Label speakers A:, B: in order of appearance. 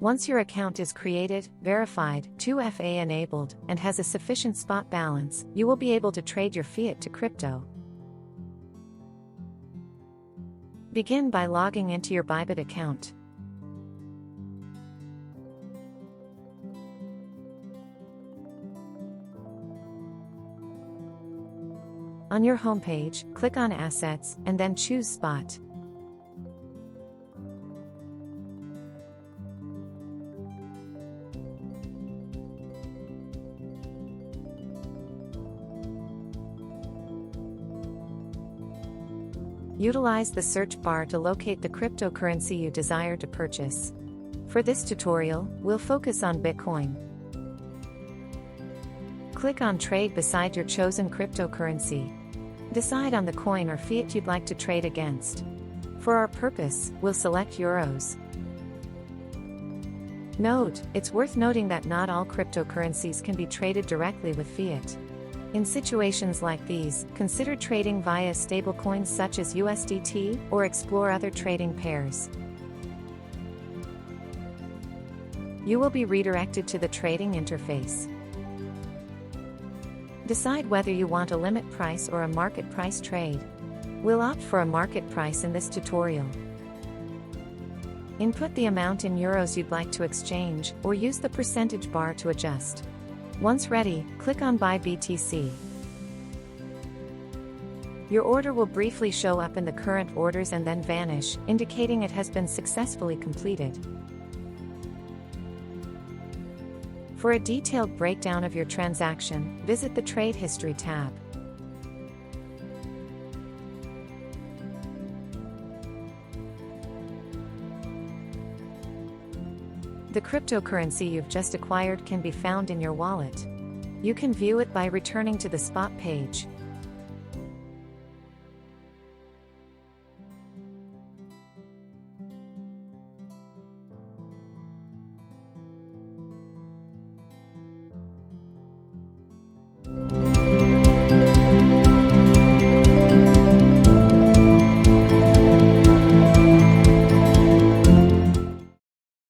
A: Once your account is created, verified, 2FA enabled, and has a sufficient spot balance, you will be able to trade your fiat to crypto. Begin by logging into your Bybit account. On your homepage, click on Assets, and then choose Spot. Utilize the search bar to locate the cryptocurrency you desire to purchase. For this tutorial, we'll focus on Bitcoin. Click on Trade beside your chosen cryptocurrency. Decide on the coin or fiat you'd like to trade against. For our purpose, we'll select euros. Note, it's worth noting that not all cryptocurrencies can be traded directly with fiat. In situations like these, consider trading via stablecoins such as USDT, or explore other trading pairs. You will be redirected to the trading interface. Decide whether you want a limit price or a market price trade. We'll opt for a market price in this tutorial. Input the amount in euros you'd like to exchange, or use the percentage bar to adjust. Once ready, click on Buy BTC. Your order will briefly show up in the current orders and then vanish, indicating it has been successfully completed. For a detailed breakdown of your transaction, visit the Trade History tab. The cryptocurrency you've just acquired can be found in your wallet. You can view it by returning to the spot page.